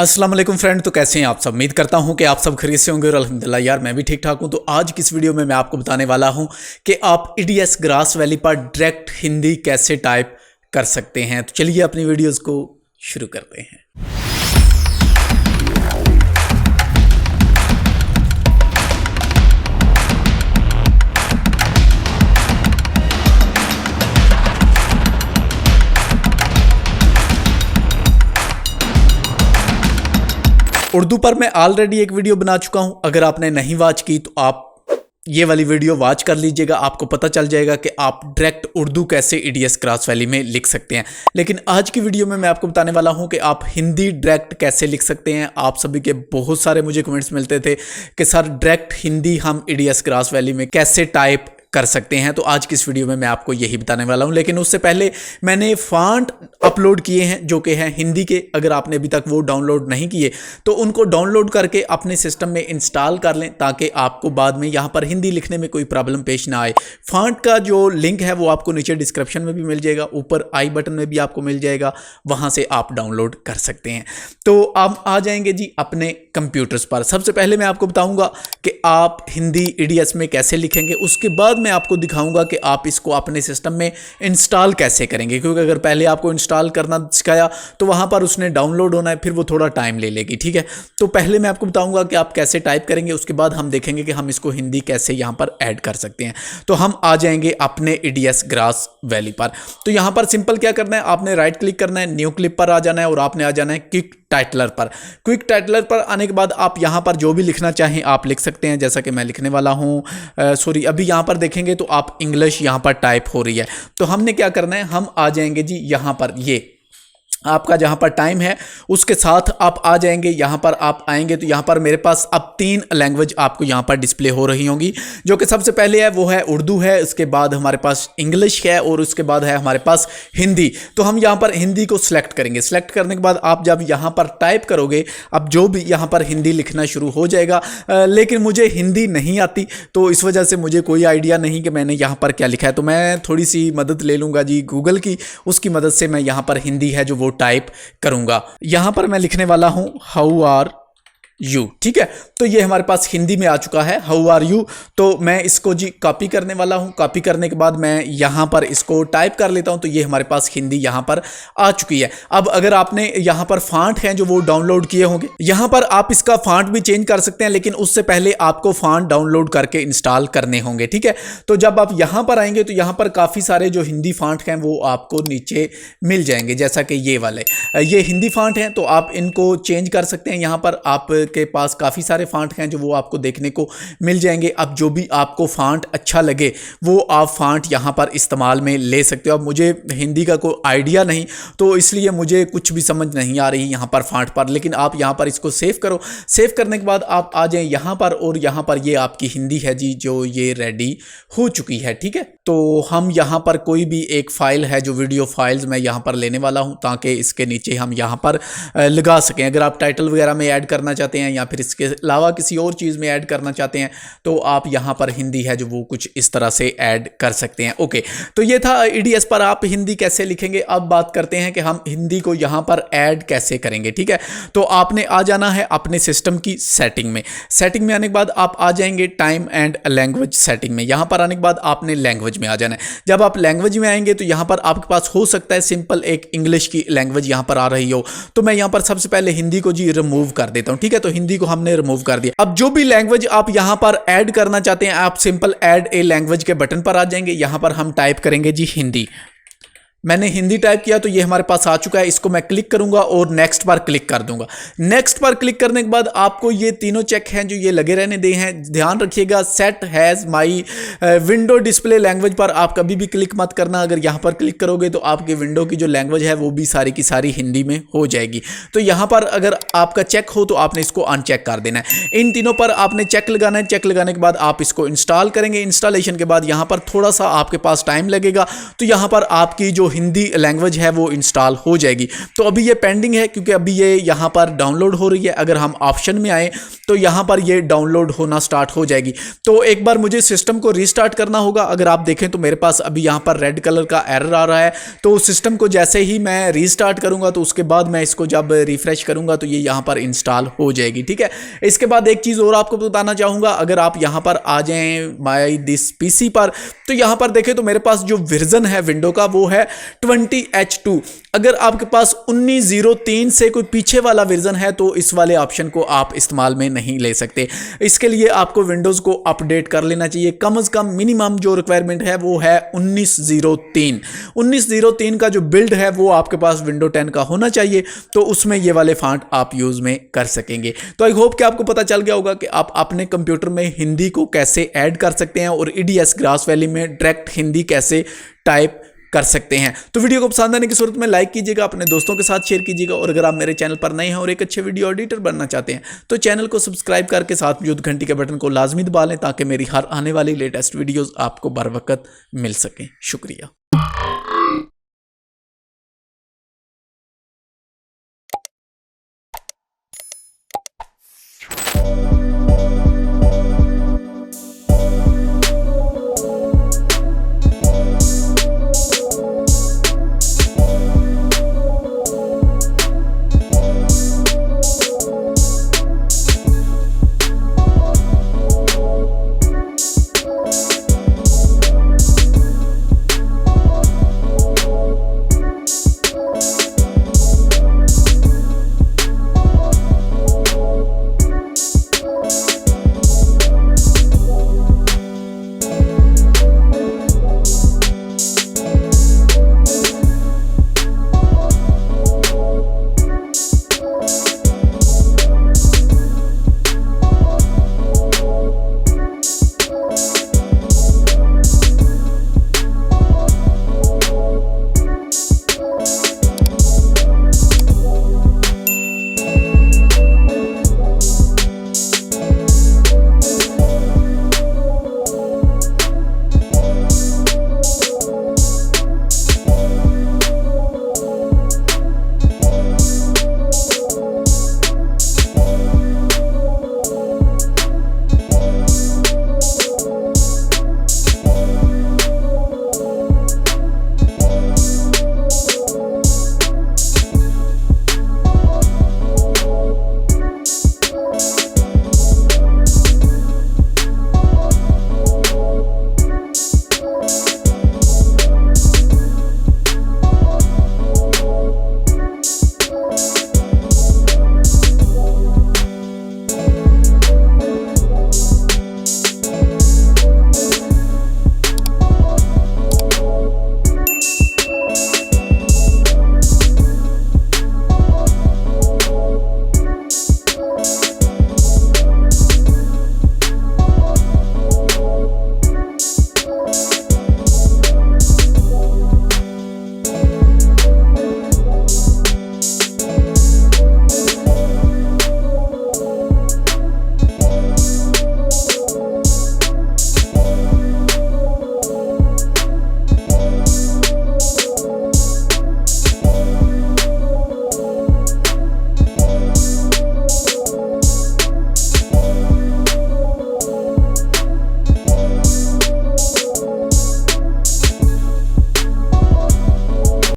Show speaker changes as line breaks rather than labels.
अस्सलाम वालेकुम फ्रेंड। तो कैसे हैं आप सब? उम्मीद करता हूं कि आप सब खैरियत से होंगे और अल्हम्दुलिल्लाह यार मैं भी ठीक ठाक हूं। तो आज की इस वीडियो में मैं आपको बताने वाला हूं कि आप ईडीएस ग्रास वैली पर डायरेक्ट हिंदी कैसे टाइप कर सकते हैं। तो चलिए अपनी वीडियोस को शुरू करते हैं। उर्दू पर मैं ऑलरेडी एक वीडियो बना चुका हूं, अगर आपने नहीं वॉच की तो आप ये वाली वीडियो वॉच कर लीजिएगा। आपको पता चल जाएगा कि आप डायरेक्ट उर्दू कैसे ईडीएस ग्रास वैली में लिख सकते हैं। लेकिन आज की वीडियो में मैं आपको बताने वाला हूं कि आप हिंदी डायरेक्ट कैसे लिख सकते हैं। आप सभी के बहुत सारे मुझे कमेंट्स मिलते थे कि सर डायरेक्ट हिंदी हम ईडीएस ग्रास वैली में कैसे टाइप कर सकते हैं। तो आज की इस वीडियो में मैं आपको यही बताने वाला हूं। लेकिन उससे पहले मैंने फॉन्ट अपलोड किए हैं जो कि हैं हिंदी के। अगर आपने अभी तक वो डाउनलोड नहीं किए तो उनको डाउनलोड करके अपने सिस्टम में इंस्टॉल कर लें ताकि आपको बाद में यहाँ पर हिंदी लिखने में कोई प्रॉब्लम पेश ना आए। फॉन्ट का जो लिंक है वो आपको नीचे डिस्क्रिप्शन में भी मिल जाएगा, ऊपर आई बटन में भी आपको मिल जाएगा, वहाँ से आप डाउनलोड कर सकते हैं। तो आप आ जाएंगे जी अपने कंप्यूटर्स पर। सबसे पहले मैं आपको बताऊँगा कि आप हिंदी ईडीएस में कैसे लिखेंगे, उसके बाद मैं आपको दिखाऊंगा कि आप इसको अपने सिस्टम में इंस्टॉल कैसे करेंगे। क्योंकि अगर पहले आपको इंस्टॉल करना सिखाया तो वहां पर उसने डाउनलोड होना है, फिर वो थोड़ा टाइम ले लेगी। ठीक है, तो पहले मैं आपको बताऊंगा कि आप कैसे टाइप करेंगे, उसके बाद हम देखेंगे कि हम इसको हिंदी कैसे यहां पर ऐड कर सकते हैं। तो हम आ जाएंगे अपने ईडीएस ग्रास वैली पर। तो यहां पर सिंपल क्या करना है, आपने राइट क्लिक करना है, न्यू क्लिप पर आ जाना है और आपने आ जाना है क्विक टाइटलर पर। क्विक टाइटलर पर आने के बाद आप यहां पर जो भी लिखना चाहें आप लिख सकते हैं। जैसा कि मैं लिखने वाला हूं, सॉरी अभी यहां पर देखेंगे तो आप इंग्लिश यहां पर टाइप हो रही है। तो हमने क्या करना है, हम आ जाएंगे जी यहां पर, ये आपका जहां पर टाइम है उसके साथ आप आ जाएंगे। यहां पर आप आएंगे तो यहां पर मेरे पास अब 3 लैंग्वेज आपको यहां पर डिस्प्ले हो रही होंगी। जो कि सबसे पहले है वो है उर्दू है, उसके बाद हमारे पास इंग्लिश है और उसके बाद है हमारे पास हिंदी। तो हम यहां पर हिंदी को सिलेक्ट करेंगे। सिलेक्ट करने के बाद आप जब यहां पर टाइप करोगे, अब जो भी यहां पर हिंदी लिखना शुरू हो जाएगा। लेकिन मुझे हिंदी नहीं आती तो इस वजह से मुझे कोई आइडिया नहीं कि मैंने यहां पर क्या लिखा है। तो मैं थोड़ी सी मदद ले लूंगा जी गूगल की, उसकी मदद से मैं यहां पर हिंदी है जो वो टाइप करूंगा। यहां पर मैं लिखने वाला हूं हाउ आर यू। ठीक है, तो ये हमारे पास हिंदी में आ चुका है हाउ आर यू। तो मैं इसको जी कॉपी करने वाला हूं। कॉपी करने के बाद मैं यहां पर इसको टाइप कर लेता हूं। तो ये हमारे पास हिंदी यहां पर आ चुकी है। अब अगर आपने यहां पर फॉन्ट हैं जो वो डाउनलोड किए होंगे, यहां पर आप इसका फॉन्ट भी चेंज कर सकते हैं, लेकिन उससे पहले आपको फॉन्ट डाउनलोड करके इंस्टॉल करने होंगे। ठीक है, तो जब आप यहां पर आएंगे तो यहां पर काफी सारे जो हिंदी फॉन्ट हैं वो आपको नीचे मिल जाएंगे। जैसा कि ये वाले ये हिंदी फॉन्ट हैं तो आप इनको चेंज कर सकते हैं। यहां पर आप के पास काफ़ी सारे फॉन्ट हैं जो वो आपको देखने को मिल जाएंगे। अब जो भी आपको फॉन्ट अच्छा लगे वो आप फॉन्ट यहाँ पर इस्तेमाल में ले सकते हो। अब मुझे हिंदी का कोई आइडिया नहीं तो इसलिए मुझे कुछ भी समझ नहीं आ रही यहाँ पर फॉन्ट पर। लेकिन आप यहाँ पर इसको सेव करो। सेव करने के बाद आप आ जाएं यहाँ पर और यहाँ पर ये आपकी हिंदी है जी जो ये रेडी हो चुकी है। ठीक है, तो हम यहाँ पर कोई भी एक फ़ाइल है जो वीडियो फाइल्स मैं यहाँ पर लेने वाला हूँ ताकि इसके नीचे हम यहाँ पर लगा सकें। अगर आप टाइटल वगैरह में ऐड करना चाहते हैं या फिर इसके अलावा किसी और चीज़ में ऐड करना चाहते हैं तो आप यहाँ पर हिंदी है जो वो कुछ इस तरह से ऐड कर सकते हैं। ओके, तो ये था ईडीएस पर आप हिंदी कैसे लिखेंगे। अब बात करते हैं कि हम हिंदी को यहाँ पर ऐड कैसे करेंगे। ठीक है, तो आपने आ जाना है अपने सिस्टम की सेटिंग में। सेटिंग में आने के बाद आप आ जाएंगे टाइम एंड लैंग्वेज सेटिंग में। यहाँ पर आने के बाद आपने लैंग्वेज में आ जाना है। जब आप लैंग्वेज में आएंगे तो यहाँ पर आपके पास हो सकता है सिंपल एक इंग्लिश की लैंग्वेज यहाँ पर आ रही हो। तो मैं यहाँ पर सबसे पहले हिंदी को जी रिमूव कर देता हूँ। ठीक है, तो हिंदी को हमने रिमूव कर दिया। अब जो भी लैंग्वेज आप यहां पर ऐड करना चाहते हैं आप सिंपल ऐड ए लैंग्वेज के बटन पर आ जाएंगे। यहां पर हम टाइप करेंगे जी हिंदी। मैंने हिंदी टाइप किया तो ये हमारे पास आ चुका है। इसको मैं क्लिक करूंगा और नेक्स्ट पर क्लिक कर दूंगा। नेक्स्ट पर क्लिक करने के बाद आपको ये तीनों चेक हैं जो ये लगे रहने दे हैं। ध्यान रखिएगा set has my window display language पर आप कभी भी क्लिक मत करना। अगर यहाँ पर क्लिक करोगे तो आपकी विंडो की जो लैंग्वेज है वो भी सारी की सारी हिंदी में हो जाएगी। तो यहाँ पर अगर आपका चेक हो तो आपने इसको अनचेक कर देना है। इन तीनों पर आपने चेक लगाना है। चेक लगाने के बाद आप इसको इंस्टॉल करेंगे। इंस्टॉलेशन के बाद यहाँ पर थोड़ा सा आपके पास टाइम लगेगा तो यहाँ पर आपकी जो हिंदी लैंग्वेज है वो इंस्टॉल हो जाएगी। तो अभी ये पेंडिंग है क्योंकि अभी ये यहाँ पर डाउनलोड हो रही है। अगर हम ऑप्शन में आए तो यहाँ पर ये डाउनलोड होना स्टार्ट हो जाएगी। तो एक बार मुझे सिस्टम को रीस्टार्ट करना होगा। अगर आप देखें तो मेरे पास अभी यहाँ पर रेड कलर का एरर आ रहा है। तो सिस्टम को जैसे ही मैं रीस्टार्ट करूंगा तो उसके बाद मैं इसको जब रिफ्रेश करूंगा तो ये यहाँ पर इंस्टॉल हो जाएगी। ठीक है, इसके बाद एक चीज़ और आपको बताना चाहूँगा। अगर आप यहाँ पर आ जाएँ माई दिस पीसी पर तो यहाँ पर देखें तो मेरे पास जो वर्जन है विंडो का वो है 20H2। अगर आपके पास 1903 से कोई पीछे वाला वर्जन है तो इस वाले ऑप्शन को आप इस्तेमाल में नहीं ले सकते। इसके लिए आपको विंडोज़ को अपडेट कर लेना चाहिए। कम से कम मिनिमम जो रिक्वायरमेंट है वो है 1903। 1903 का जो बिल्ड है वो आपके पास विंडो 10 का होना चाहिए, तो उसमें ये वाले फॉन्ट आप यूज़ में कर सकेंगे। तो आई होप कि आपको पता चल गया होगा कि आप अपने कंप्यूटर में हिंदी को कैसे ऐड कर सकते हैं और ईडीएस ग्रास वैली में डायरेक्ट हिंदी कैसे टाइप कर सकते हैं। तो वीडियो को पसंद आने की सूरत में लाइक कीजिएगा, अपने दोस्तों के साथ शेयर कीजिएगा, और अगर आप मेरे चैनल पर नए हैं और एक अच्छे वीडियो एडिटर बनना चाहते हैं तो चैनल को सब्सक्राइब करके साथ मौजूद घंटी के बटन को लाजमी दबा लें ताकि मेरी हर आने वाली लेटेस्ट वीडियोस आपको बर वक्त मिल सकें। शुक्रिया।